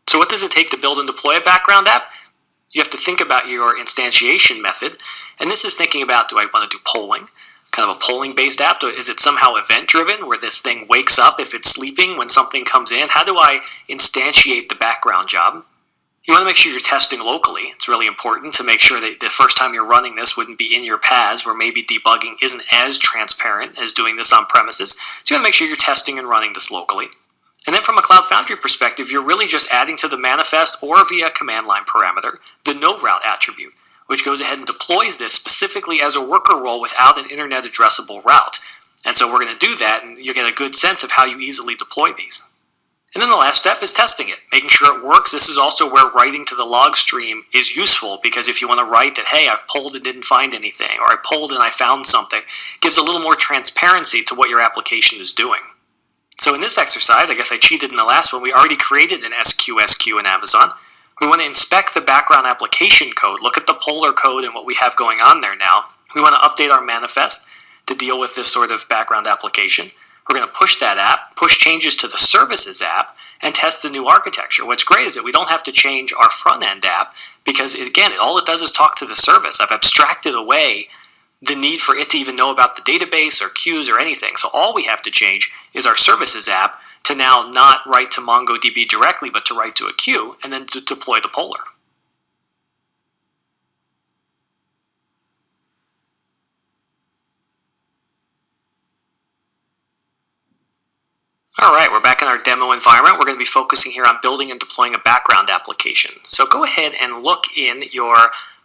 So what does it take to build and deploy a background app? You have to think about your instantiation method, and this is thinking about, do I want to do polling? Kind of a polling-based app? Or is it somehow event-driven, where this thing wakes up if it's sleeping when something comes in? How do I instantiate the background job? You want to make sure you're testing locally. It's really important to make sure that the first time you're running this wouldn't be in your paths, where maybe debugging isn't as transparent as doing this on premises. So you want to make sure you're testing and running this locally. And then from a Cloud Foundry perspective, you're really just adding to the manifest or via command line parameter the no route attribute, which goes ahead and deploys this specifically as a worker role without an internet addressable route. And so we're going to do that, and you'll get a good sense of how you easily deploy these. And then the last step is testing it, making sure it works. This is also where writing to the log stream is useful, because if you want to write that, hey, I've polled and didn't find anything, or I polled and I found something, it gives a little more transparency to what your application is doing. So in this exercise, I guess I cheated in the last one, we already created an SQSQ in Amazon. We want to inspect the background application code, look at the Polar code and what we have going on there now. We want to update our manifest to deal with this sort of background application. We're going to push that app, push changes to the services app, and test the new architecture. What's great is that we don't have to change our front-end app, because, again, all it does is talk to the service. I've abstracted away the need for it to even know about the database or queues or anything. So all we have to change is our services app to now not write to MongoDB directly, but to write to a queue, and then to deploy the Polar. Alright, we're back in our demo environment. We're going to be focusing here on building and deploying a background application. So go ahead and look in your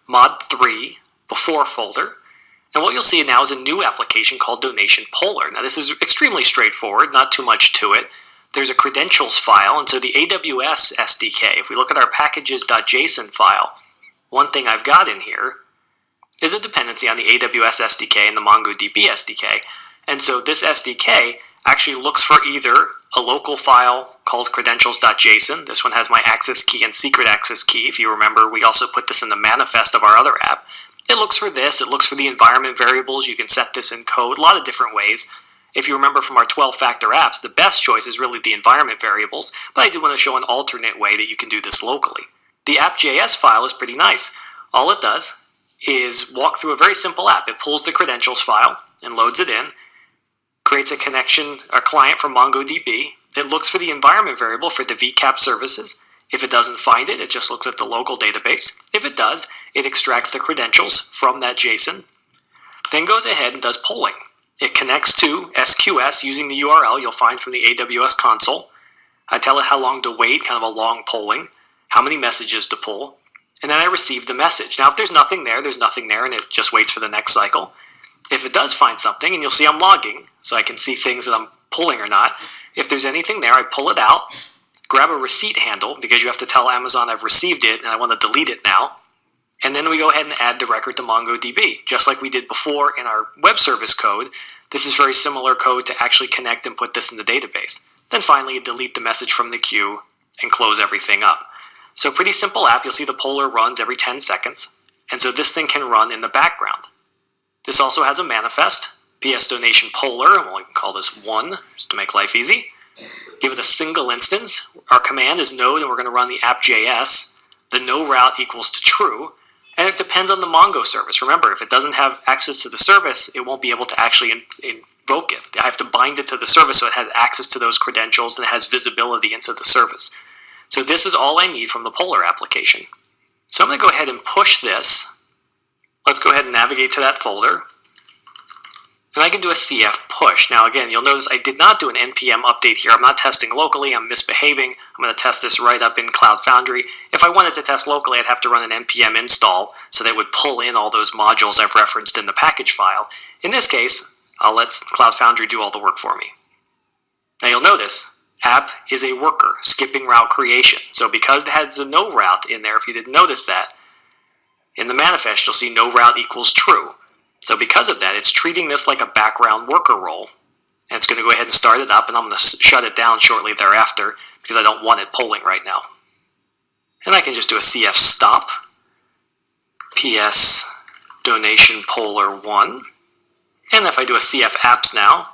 mod3 before folder. And what you'll see now is a new application called Donation Polar. Now this is extremely straightforward, not too much to it. There's a credentials file, and so the AWS SDK, if we look at our packages.json file, one thing I've got in here is a dependency on the AWS SDK and the MongoDB SDK. And so this SDK actually looks for either a local file called credentials.json. This one has my access key and secret access key. If you remember, we also put this in the manifest of our other app. It looks for this. It looks for the environment variables. You can set this in code a lot of different ways. If you remember from our 12-factor apps, the best choice is really the environment variables, but I do want to show an alternate way that you can do this locally. The app.js file is pretty nice. All it does is walk through a very simple app. It pulls the credentials file and loads it in, creates a connection, a client from MongoDB. It looks for the environment variable for the vCap services. If it doesn't find it, it just looks at the local database. If it does, it extracts the credentials from that JSON, then goes ahead and does polling. It connects to SQS using the URL you'll find from the AWS console. I tell it how long to wait, kind of a long polling, how many messages to pull, and then I receive the message. Now if there's nothing there, and it just waits for the next cycle. If it does find something, and you'll see I'm logging, so I can see things that I'm pulling or not. If there's anything there, I pull it out, grab a receipt handle, because you have to tell Amazon I've received it and I want to delete it now. And then we go ahead and add the record to MongoDB. Just like we did before in our web service code, this is very similar code to actually connect and put this in the database. Then finally, you delete the message from the queue and close everything up. So pretty simple app. You'll see the Polar runs every 10 seconds. And so this thing can run in the background. This also has a manifest, PS Donation Polar, and we can call this 1, just to make life easy. Give it a single instance. Our command is node, and we're going to run the app.js. The no route equals to true, and it depends on the Mongo service. Remember, if it doesn't have access to the service, it won't be able to actually invoke it. I have to bind it to the service so it has access to those credentials and it has visibility into the service. So this is all I need from the Polar application. So I'm going to go ahead and push this. Let's go ahead and navigate to that folder. And I can do a CF push. Now again, you'll notice I did not do an NPM update here. I'm not testing locally. I'm misbehaving. I'm going to test this right up in Cloud Foundry. If I wanted to test locally, I'd have to run an NPM install, so that would pull in all those modules I've referenced in the package file. In this case, I'll let Cloud Foundry do all the work for me. Now you'll notice, app is a worker, skipping route creation. So because it has a no route in there, if you didn't notice that, in the manifest you'll see no route equals true. So because of that, it's treating this like a background worker role. And it's going to go ahead and start it up, and I'm going to shut it down shortly thereafter because I don't want it polling right now. And I can just do a CF stop, PS Donation Polar 1. And if I do a CF apps now,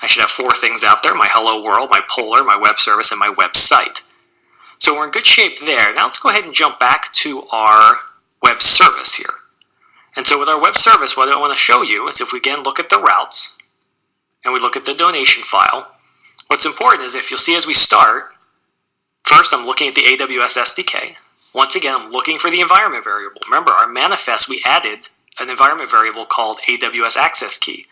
I should have 4 things out there: my hello world, my Polar, my web service, and my website. So we're in good shape there. Now let's go ahead and jump back to our web service here. And so with our web service, what I want to show you is if we again look at the routes and we look at the donation file, what's important is if you'll see as we start, first I'm looking at the AWS SDK. Once again, I'm looking for the environment variable. Remember, our manifest, we added an environment variable called AWS access key.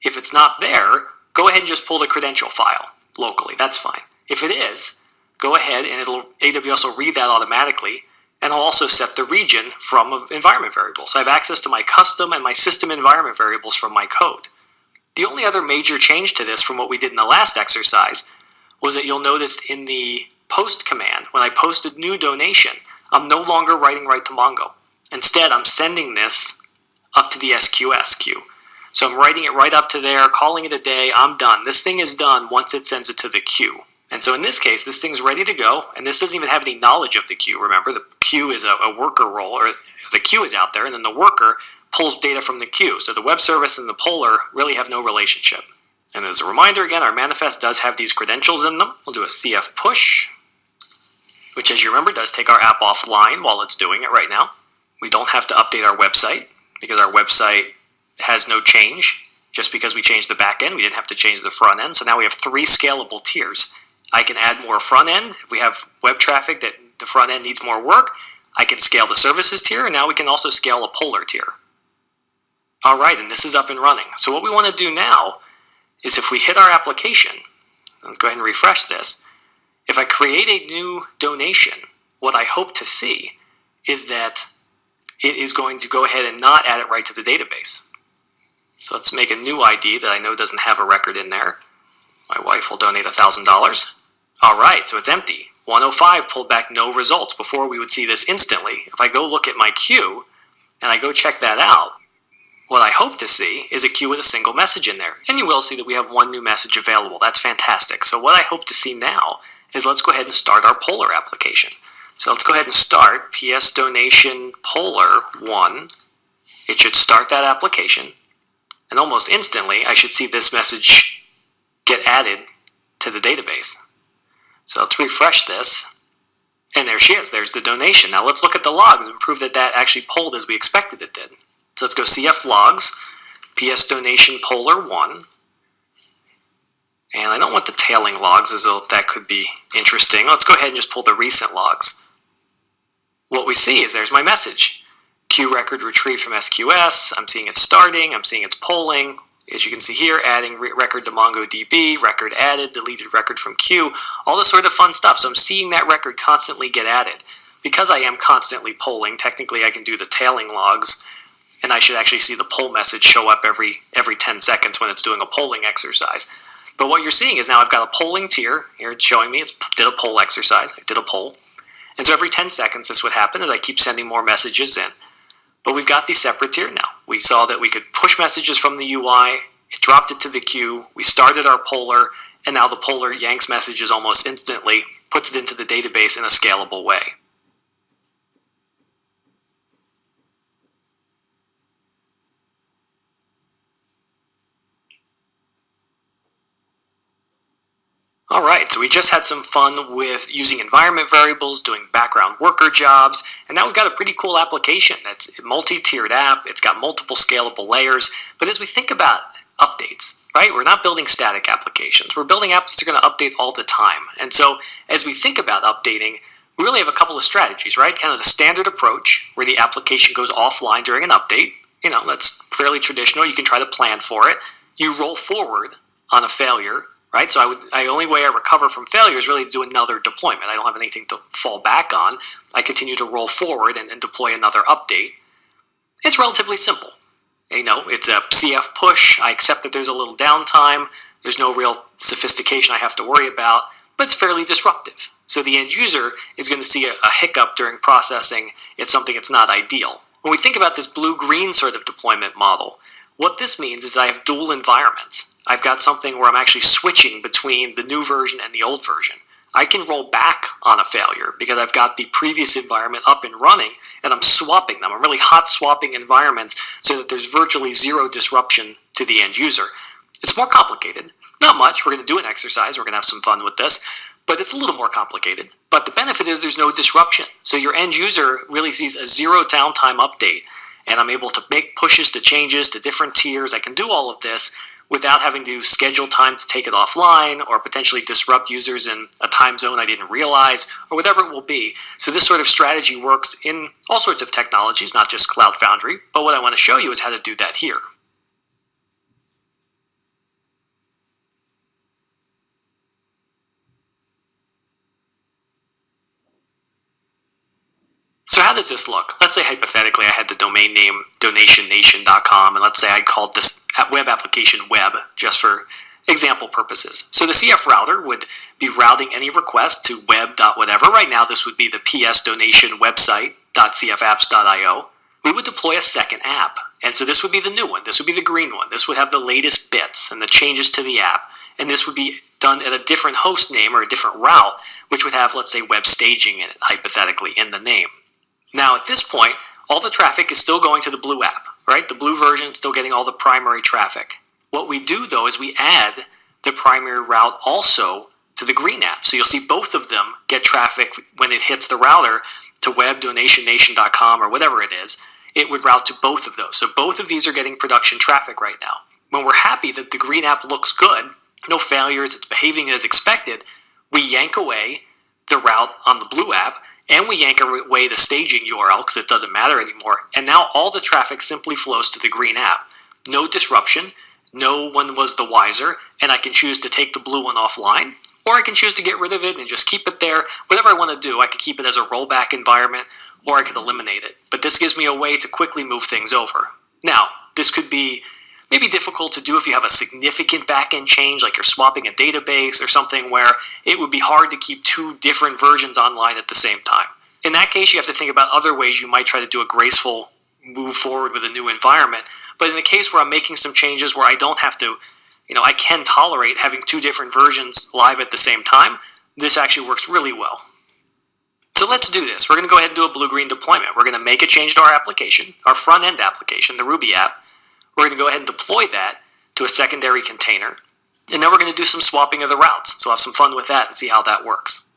If it's not there, go ahead and just pull the credential file locally. That's fine. If it is, go ahead and AWS will read that automatically, and I'll also set the region from an environment variable. So I have access to my custom and my system environment variables from my code. The only other major change to this from what we did in the last exercise was that you'll notice in the post command, when I posted new donation, I'm no longer writing right to Mongo. Instead, I'm sending this up to the SQS queue. So I'm writing it right up to there, calling it a day, I'm done. This thing is done once it sends it to the queue. And so in this case, this thing's ready to go, and this doesn't even have any knowledge of the queue. Remember, the queue is a worker role, or the queue is out there, and then the worker pulls data from the queue. So the web service and the poller really have no relationship. And as a reminder, again, our manifest does have these credentials in them. We'll do a CF push, which, as you remember, does take our app offline while it's doing it right now. We don't have to update our website because our website has no change. Just because we changed the back end, we didn't have to change the front end. So now we have 3 scalable tiers. I can add more front end. If we have web traffic that the front end needs more work, I can scale the services tier, and now we can also scale a poller tier. All right, and this is up and running. So what we want to do now is if we hit our application, let's go ahead and refresh this. If I create a new donation, what I hope to see is that it is going to go ahead and not add it right to the database. So let's make a new ID that I know doesn't have a record in there. My wife will donate $1,000. All right, so it's empty. 105 pulled back no results. Before we would see this instantly. If I go look at my queue and I go check that out, what I hope to see is a queue with a single message in there. And you will see that we have 1 new message available. That's fantastic. So what I hope to see now is let's go ahead and start our poller application. So let's go ahead and start PS donation poller 1. It should start that application. And almost instantly, I should see this message get added to the database. So let's refresh this. And there she is. There's the donation. Now let's look at the logs and prove that that actually polled as we expected it did. So let's go CF logs, PS donation poller 1. And I don't want the tailing logs as though that could be interesting. Let's go ahead and just pull the recent logs. What we see is there's my message. Queue record retrieved from SQS. I'm seeing it starting. I'm seeing it's polling. As you can see here, adding record to MongoDB, record added, deleted record from queue, all this sort of fun stuff. So I'm seeing that record constantly get added. Because I am constantly polling, technically I can do the tailing logs, and I should actually see the poll message show up every 10 seconds when it's doing a polling exercise. But what you're seeing is now I've got a polling tier. Here it's showing me it did a poll exercise. I did a poll. And so every 10 seconds this would happen as I keep sending more messages in. But we've got these separate tier now. We saw that we could push messages from the UI. It dropped it to the queue. We started our poller. And now the poller yanks messages almost instantly, puts it into the database in a scalable way. Alright, so we just had some fun with using environment variables, doing background worker jobs, and now we've got a pretty cool application that's a multi-tiered app. It's got multiple scalable layers, but as we think about updates, right, we're not building static applications. We're building apps that are going to update all the time. And so as we think about updating, we really have a couple of strategies, right? Kind of the standard approach where the application goes offline during an update. You know, that's fairly traditional. You can try to plan for it. You roll forward on a failure. Right, so the only way I recover from failure is really to do another deployment. I don't have anything to fall back on. I continue to roll forward and deploy another update. It's relatively simple. You know, it's a CF push. I accept that there's a little downtime. There's no real sophistication I have to worry about, but it's fairly disruptive. So the end user is going to see a hiccup during processing. It's something that's not ideal. When we think about this blue-green sort of deployment model, what this means is I have dual environments. I've got something where I'm actually switching between the new version and the old version. I can roll back on a failure because I've got the previous environment up and running, and I'm swapping them. I'm really hot swapping environments so that there's virtually zero disruption to the end user. It's more complicated. Not much. We're going to do an exercise. We're going to have some fun with this. but it's a little more complicated. But the benefit is there's no disruption. So your end user really sees a zero downtime update, and I'm able to make pushes to changes to different tiers. I can do all of this without having to schedule time to take it offline or potentially disrupt users in a time zone I didn't realize, or whatever it will be. So this sort of strategy works in all sorts of technologies, not just Cloud Foundry, but what I want to show you is how to do that here. So how does this look? Let's say hypothetically I had the domain name donationnation.com, and let's say I called this web application web just for example purposes. So the CF router would be routing any request to web.whatever. Right now this would be the PS donation website.cfapps.io. We would deploy a second app, and so this would be the new one. This would be the green one. This would have the latest bits and the changes to the app, and this would be done at a different host name or a different route, which would have, let's say, web staging in it, hypothetically, in the name. Now, at this point, all the traffic is still going to the blue app, right? The blue version is still getting all the primary traffic. What we do, though, is we add the primary route also to the green app. So you'll see both of them get traffic when it hits the router to web.donationnation.com or whatever it is. It would route to both of those. So both of these are getting production traffic right now. When we're happy that the green app looks good, no failures, it's behaving as expected, we yank away the route on the blue app, and we yank away the staging URL because it doesn't matter anymore. And now all the traffic simply flows to the green app. No disruption, no one was the wiser, and I can choose to take the blue one offline, or I can choose to get rid of it and just keep it there. Whatever I want to do, I could keep it as a rollback environment, or I could eliminate it. But this gives me a way to quickly move things over. Now, this could be maybe difficult to do if you have a significant backend change, like you're swapping a database or something where it would be hard to keep two different versions online at the same time. In that case, you have to think about other ways you might try to do a graceful move forward with a new environment. But in a case where I'm making some changes where I don't have to, I can tolerate having two different versions live at the same time, this actually works really well. So let's do this. We're going to go ahead and do a blue-green deployment. We're going to make a change to our application, our front-end application, the Ruby app. We're going to go ahead and deploy that to a secondary container, and then we're going to do some swapping of the routes. So have some fun with that and see how that works.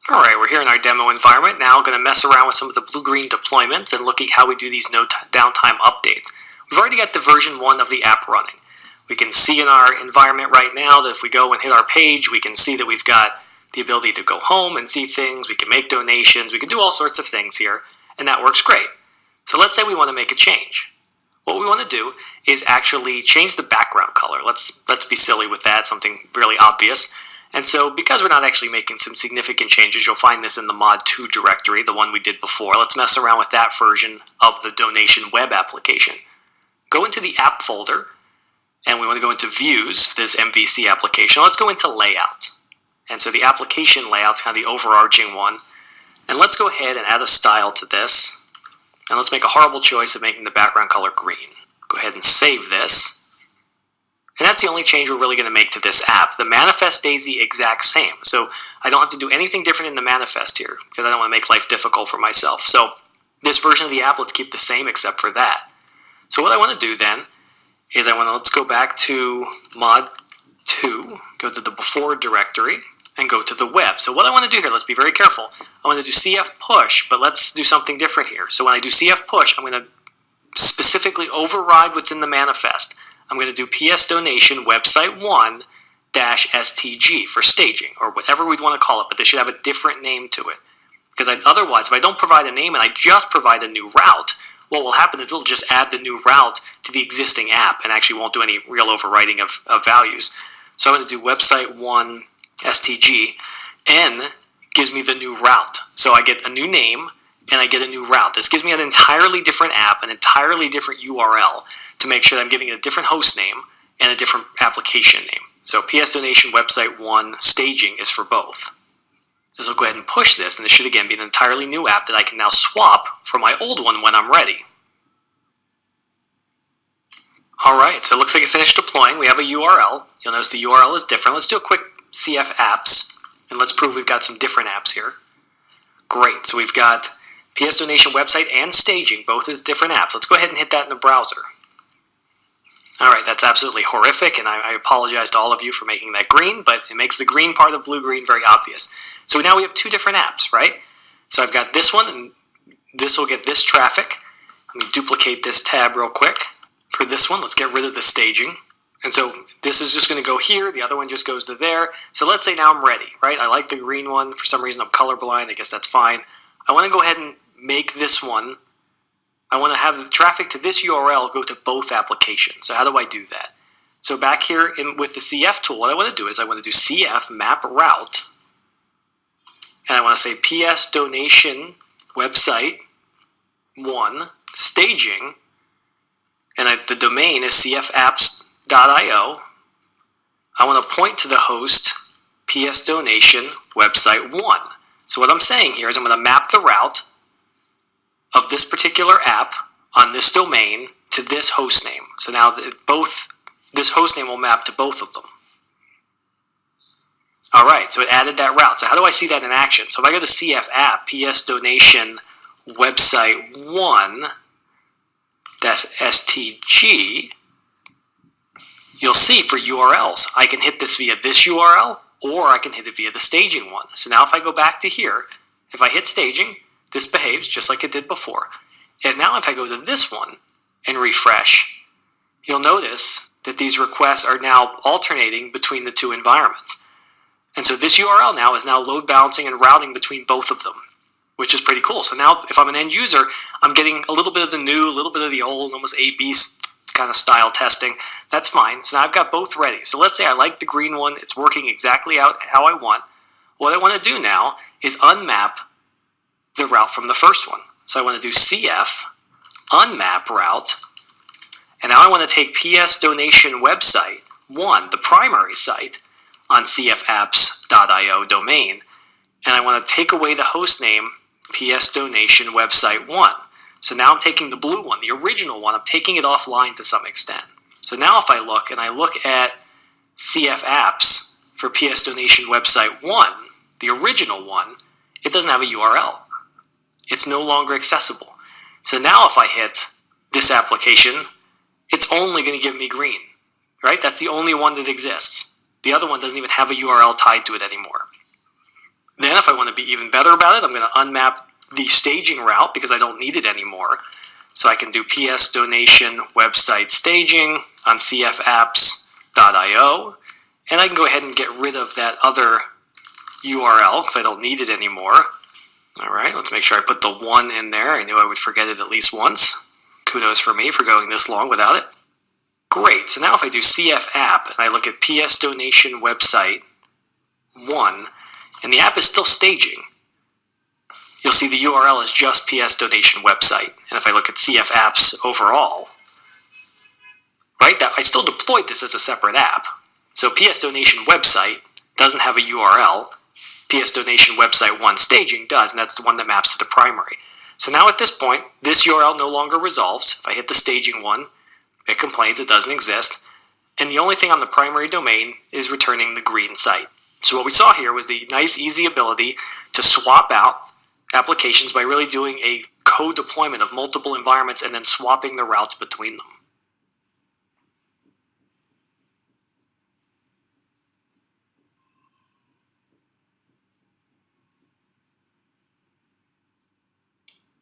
Alright, we're here in our demo environment. Now I'm going to mess around with some of the blue-green deployments and look at how we do these no downtime updates. We've already got the version 1 of the app running. We can see in our environment right now that if we go and hit our page, we can see that we've got the ability to go home and see things, we can make donations, we can do all sorts of things here, and that works great. So let's say we want to make a change. What we want to do is actually change the background color. Let's be silly with that, something really obvious. And so because we're not actually making some significant changes, you'll find this in the mod2 directory, the one we did before. Let's mess around with that version of the donation web application. Go into the app folder, and we want to go into views for this MVC application. Let's go into layout. And so the application layout's kind of the overarching one. And let's go ahead and add a style to this. And let's make a horrible choice of making the background color green. Go ahead and save this. And that's the only change we're really going to make to this app. The manifest stays the exact same. So I don't have to do anything different in the manifest here because I don't want to make life difficult for myself. So this version of the app, let's keep the same except for that. So what I want to do then is let's go back to mod2, go to the before directory, and go to the web. So what I want to do here, let's be very careful. I want to do cf push, but let's do something different here. So when I do cf push, I'm going to specifically override what's in the manifest. I'm going to do ps donation website 1-stg for staging, or whatever we'd want to call it, but they should have a different name to it. Because otherwise, if I don't provide a name and I just provide a new route, what will happen is it'll just add the new route to the existing app and actually won't do any real overwriting of values. So I'm going to do website 1-stg, n gives me the new route. So I get a new name and I get a new route. This gives me an entirely different app, an entirely different URL to make sure that I'm giving it a different host name and a different application name. So PS Donation Website 1 staging is for both. This will go ahead and push this, and this should again be an entirely new app that I can now swap for my old one when I'm ready. Alright, so it looks like it finished deploying. We have a URL. You'll notice the URL is different. Let's do a quick CF apps, and let's prove we've got some different apps here. Great, so we've got PS Donation website and staging, both as different apps. Let's go ahead and hit that in the browser. Alright, that's absolutely horrific, and I apologize to all of you for making that green, but it makes the green part of blue-green very obvious. So now we have two different apps, right? So I've got this one, and this will get this traffic. Let me duplicate this tab real quick. For this one, let's get rid of the staging. And so this is just going to go here, the other one just goes to there. So let's say now I'm ready, right? I like the green one. For some reason I'm colorblind, I guess that's fine. I want to go ahead and make this one, I want to have the traffic to this URL go to both applications. So how do I do that? So back here with the CF tool, what I want to do is I want to do CF map route, and I want to say PS donation website 1 staging, and the domain is cfapps.io. I want to point to the host PS donation website 1. So what I'm saying here is I'm going to map the route of this particular app on this domain to this host name. So now this host name will map to both of them. Alright, so it added that route. So how do I see that in action? So if I go to CF app, PS donation website 1, that's STG, you'll see for URLs, I can hit this via this URL, or I can hit it via the staging one. So now if I go back to here, if I hit staging, this behaves just like it did before. And now if I go to this one and refresh, you'll notice that these requests are now alternating between the two environments. And so this URL now is now load balancing and routing between both of them, which is pretty cool. So now if I'm an end user, I'm getting a little bit of the new, a little bit of the old, almost A/B kind of style testing. That's fine. So now I've got both ready. So let's say I like the green one. It's working exactly how I want. What I want to do now is unmap the route from the first one. So I want to do CF unmap route, and now I want to take PS donation website 1, the primary site on cfapps.io domain, and I want to take away the host name PS donation website 1. So now I'm taking the blue one, the original one, I'm taking it offline to some extent. So now if I look at CF apps for PS donation website 1, the original one, it doesn't have a URL. It's no longer accessible. So now if I hit this application, it's only going to give me green, right? That's the only one that exists. The other one doesn't even have a URL tied to it anymore. Then if I want to be even better about it, I'm going to unmap the staging route because I don't need it anymore. So I can do PS donation website staging on cfapps.io, and I can go ahead and get rid of that other URL because I don't need it anymore. Alright, let's make sure I put the 1 in there. I knew I would forget it at least once. Kudos for me for going this long without it. Great, so now if I do CF app and I look at PS donation website 1, and the app is still staging, you'll see the URL is just PS donation website. And if I look at CF apps overall, right, I still deployed this as a separate app. So PS donation website doesn't have a URL. PS donation website 1 staging does, and that's the one that maps to the primary. So now at this point, this URL no longer resolves. If I hit the staging one, it complains it doesn't exist. And the only thing on the primary domain is returning the green site. So what we saw here was the nice, easy ability to swap out applications by really doing a co-deployment of multiple environments and then swapping the routes between them.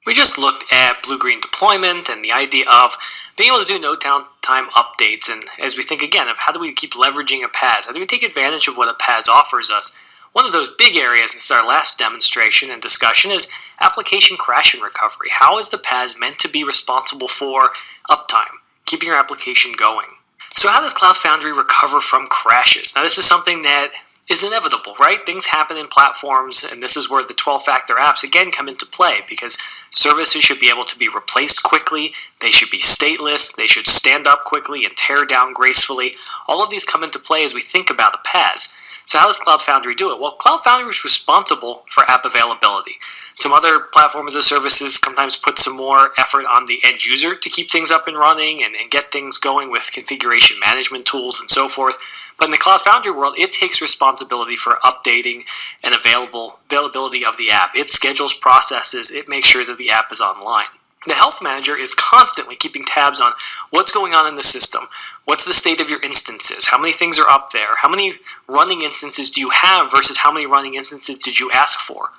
We just looked at blue-green deployment and the idea of being able to do node downtime updates, and as we think again of how do we keep leveraging a PaaS, how do we take advantage of what a PaaS offers us. One of those big areas, and this is our last demonstration and discussion, is application crash and recovery. How is the PaaS meant to be responsible for uptime, keeping your application going? So how does Cloud Foundry recover from crashes? Now this is something that is inevitable, right? Things happen in platforms, and this is where the 12-factor apps again come into play, because services should be able to be replaced quickly, they should be stateless, they should stand up quickly and tear down gracefully. All of these come into play as we think about a PaaS. So how does Cloud Foundry do it? Well, Cloud Foundry is responsible for app availability. Some other platforms as services sometimes put some more effort on the end user to keep things up and running and get things going with configuration management tools and so forth. But in the Cloud Foundry world, it takes responsibility for updating and availability of the app. It schedules processes. It makes sure that the app is online. The health manager is constantly keeping tabs on what's going on in the system. What's the state of your instances? How many things are up there? How many running instances do you have versus how many running instances did you ask for?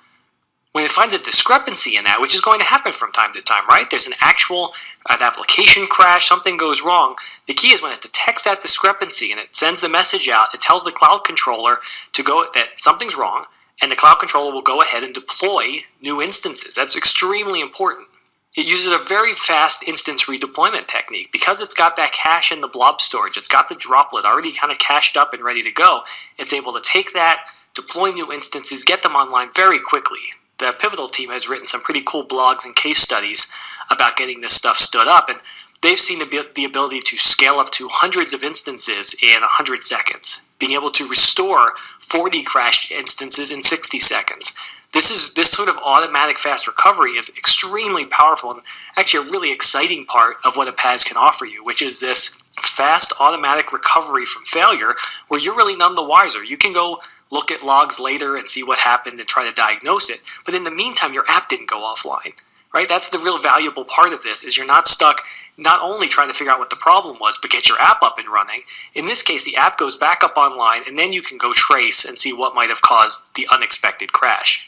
When it finds a discrepancy in that, which is going to happen from time to time, right? There's an application crash, something goes wrong. The key is when it detects that discrepancy and it sends the message out, it tells the cloud controller that something's wrong, and the cloud controller will go ahead and deploy new instances. That's extremely important. It uses a very fast instance redeployment technique. Because it's got that cache in the blob storage, it's got the droplet already kind of cached up and ready to go, it's able to take that, deploy new instances, get them online very quickly. The Pivotal team has written some pretty cool blogs and case studies about getting this stuff stood up, and they've seen the ability to scale up to hundreds of instances in 100 seconds, being able to restore 40 crashed instances in 60 seconds. This sort of automatic fast recovery is extremely powerful and actually a really exciting part of what a PAS can offer you, which is this fast automatic recovery from failure where you're really none the wiser. You can go look at logs later and see what happened and try to diagnose it, but in the meantime, your app didn't go offline, right? That's the real valuable part of this, is you're not stuck not only trying to figure out what the problem was, but get your app up and running. In this case, the app goes back up online, and then you can go trace and see what might have caused the unexpected crash.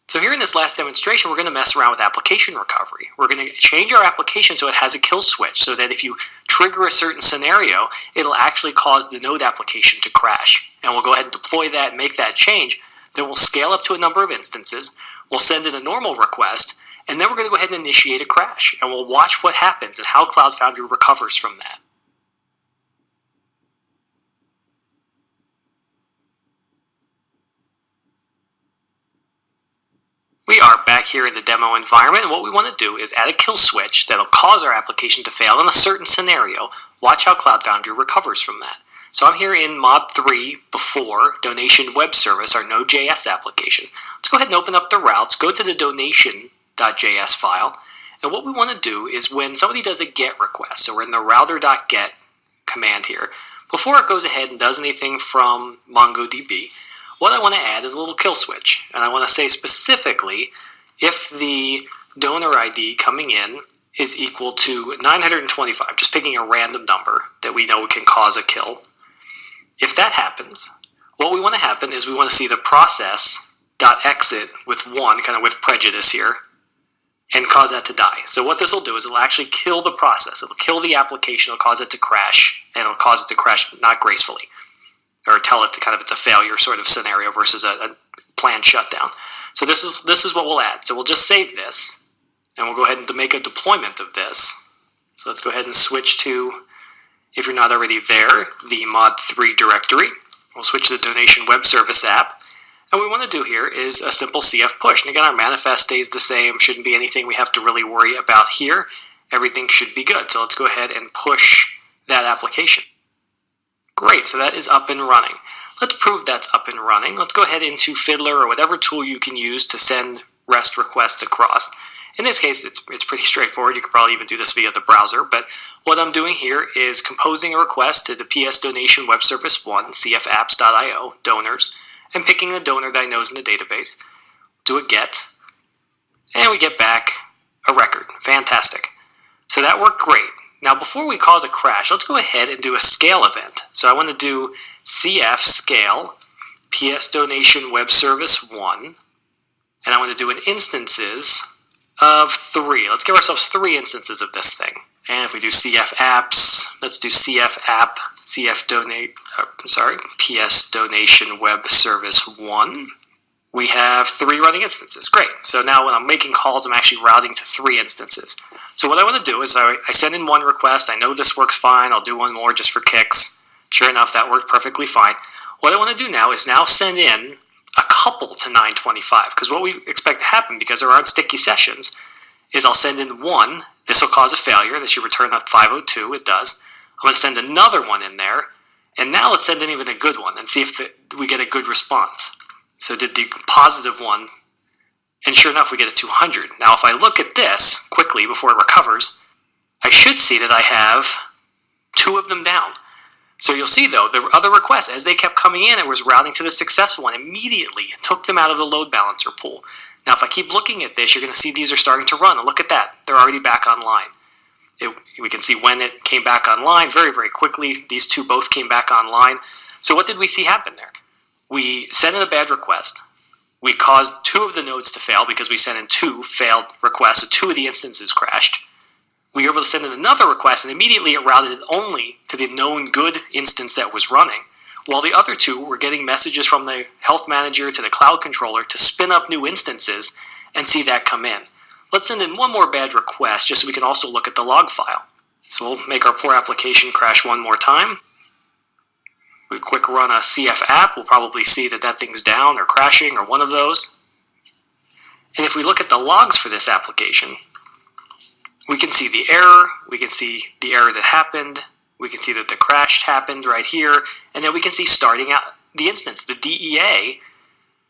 So here in this last demonstration, we're going to mess around with application recovery. We're going to change our application so it has a kill switch, so that if you trigger a certain scenario, it'll actually cause the node application to crash. And we'll go ahead and deploy that and make that change. Then we'll scale up to a number of instances. We'll send in a normal request, and then we're going to go ahead and initiate a crash. And we'll watch what happens and how Cloud Foundry recovers from that. We are back here in the demo environment, and what we want to do is add a kill switch that'll cause our application to fail in a certain scenario. Watch how Cloud Foundry recovers from that. So I'm here in Mod 3 before Donation Web Service, our Node.js application. Let's go ahead and open up the routes, go to the donation.js file, and what we want to do is when somebody does a GET request, so we're in the router.get command here, before it goes ahead and does anything from MongoDB, what I want to add is a little kill switch, and I want to say specifically if the donor ID coming in is equal to 925, just picking a random number that we know can cause a kill. If that happens, what we want to happen is we want to see the process.exit with 1, kind of with prejudice here, and cause that to die. So what this will do is it'll actually kill the process. It'll kill the application, it'll cause it to crash, and it'll cause it to crash not gracefully, or tell it that it's a failure sort of scenario versus a planned shutdown. So this is what we'll add. So we'll just save this, and we'll go ahead and make a deployment of this. So let's go ahead and switch to, if you're not already there, the Mod 3 directory. We'll switch to the Donation Web Service app. And what we want to do here is a simple CF push. And again, our manifest stays the same. Shouldn't be anything we have to really worry about here. Everything should be good. So let's go ahead and push that application. Great, so that is up and running. Let's prove that's up and running. Let's go ahead into Fiddler or whatever tool you can use to send REST requests across. In this case, it's pretty straightforward. You could probably even do this via the browser, but what I'm doing here is composing a request to the PS Donation Web Service 1, cfapps.io, donors, and picking the donor that I know is in the database. Do a GET, and we get back a record. Fantastic. So that worked great. Now, before we cause a crash, let's go ahead and do a scale event. So I want to do CF scale PS Donation Web Service 1, and I want to do an instances of 3. Let's give ourselves 3 instances of this thing. And if we do CF apps, let's do CF app, PS Donation Web Service 1. We have 3 running instances. Great. So now when I'm making calls, I'm actually routing to 3 instances. So what I want to do is I send in 1 request. I know this works fine. I'll do 1 more just for kicks. Sure enough, that worked perfectly fine. What I want to do now is send in a couple to 925, because what we expect to happen, because there aren't sticky sessions, is I'll send in 1. This will cause a failure. This should return a 502. It does. I'm going to send another one in there, and now let's send in even a good one and see if we get a good response. So did the positive one, and sure enough, we get a 200. Now, if I look at this quickly before it recovers, I should see that I have 2 of them down. So you'll see, though, the other requests, as they kept coming in, it was routing to the successful one. Immediately took them out of the load balancer pool. Now, if I keep looking at this, you're going to see these are starting to run. And look at that. They're already back online. We can see when it came back online very, very quickly. These two both came back online. So what did we see happen there? We sent in a bad request. We caused two of the nodes to fail because we sent in two failed requests, so two of the instances crashed. We were able to send in another request, and immediately it routed it only to the known good instance that was running, while the other two were getting messages from the health manager to the cloud controller to spin up new instances and see that come in. Let's send in one more bad request just so we can also look at the log file. So we'll make our poor application crash one more time. We quick run a CF app, we'll probably see that that thing's down or crashing or one of those. And if we look at the logs for this application, we can see the error, we can see the error that happened, we can see that the crash happened right here, and then we can see starting out the instance. The DEA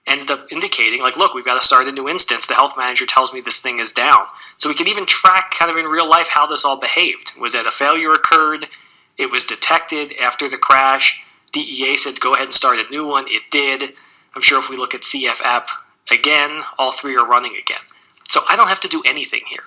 ended up indicating, like, look, we've got to start a new instance. The health manager tells me this thing is down. So we can even track kind of in real life how this all behaved. Was that a failure occurred? It was detected after the crash. DEA said go ahead and start a new one. It did. I'm sure if we look at CF app again, all three are running again. So I don't have to do anything here.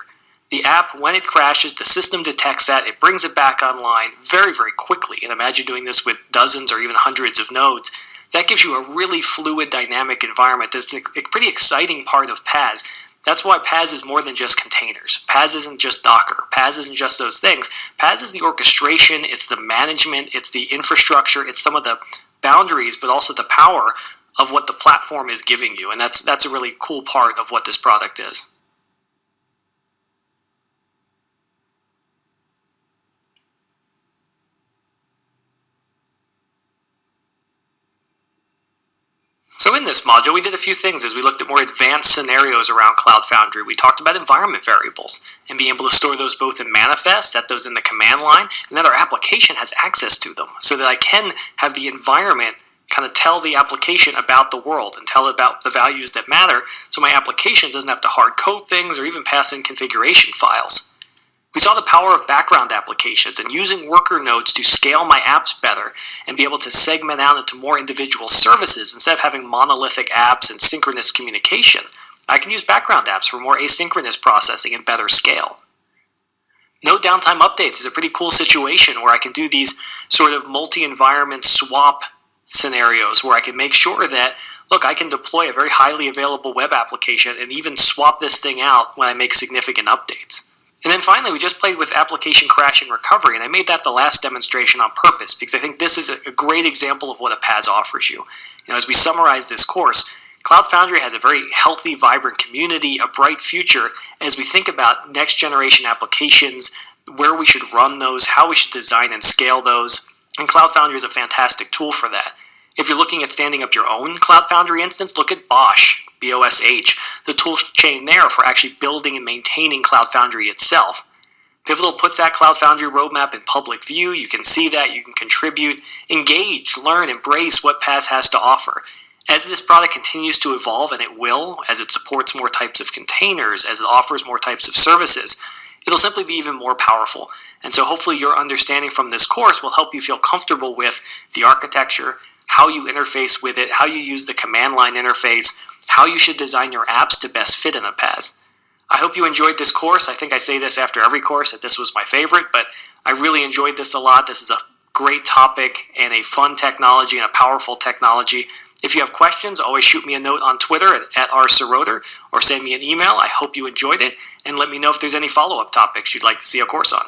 The app, when it crashes, the system detects that, it brings it back online very, very quickly. And imagine doing this with dozens or even hundreds of nodes. That gives you a really fluid, dynamic environment. That's a pretty exciting part of PaaS. That's why PaaS is more than just containers. PaaS isn't just Docker. PaaS isn't just those things. PaaS is the orchestration, it's the management, it's the infrastructure, it's some of the boundaries, but also the power of what the platform is giving you. And that's a really cool part of what this product is. So in this module, we did a few things as we looked at more advanced scenarios around Cloud Foundry. We talked about environment variables and being able to store those both in manifest, set those in the command line, and that our application has access to them so that I can have the environment kind of tell the application about the world and tell it about the values that matter so my application doesn't have to hard code things or even pass in configuration files. We saw the power of background applications and using worker nodes to scale my apps better and be able to segment out into more individual services instead of having monolithic apps and synchronous communication. I can use background apps for more asynchronous processing and better scale. No downtime updates is a pretty cool situation where I can do these sort of multi-environment swap scenarios where I can make sure that, look, I can deploy a very highly available web application and even swap this thing out when I make significant updates. And then finally, we just played with application crash and recovery, and I made that the last demonstration on purpose because I think this is a great example of what a PaaS offers you. As we summarize this course, Cloud Foundry has a very healthy, vibrant community, a bright future as we think about next generation applications, where we should run those, how we should design and scale those, and Cloud Foundry is a fantastic tool for that. If you're looking at standing up your own Cloud Foundry instance, look at Bosch, B-O-S-H, the tool chain there for actually building and maintaining Cloud Foundry itself. Pivotal puts that Cloud Foundry roadmap in public view. You can see that, you can contribute, engage, learn, embrace what PaaS has to offer. As this product continues to evolve, and it will, as it supports more types of containers, as it offers more types of services, it'll simply be even more powerful. And so hopefully your understanding from this course will help you feel comfortable with the architecture, how you interface with it, how you use the command line interface, how you should design your apps to best fit in a PaaS. I hope you enjoyed this course. I think I say this after every course that this was my favorite, but I really enjoyed this a lot. This is a great topic and a fun technology and a powerful technology. If you have questions, always shoot me a note on Twitter at @rsaroder or send me an email. I hope you enjoyed it, and let me know if there's any follow-up topics you'd like to see a course on.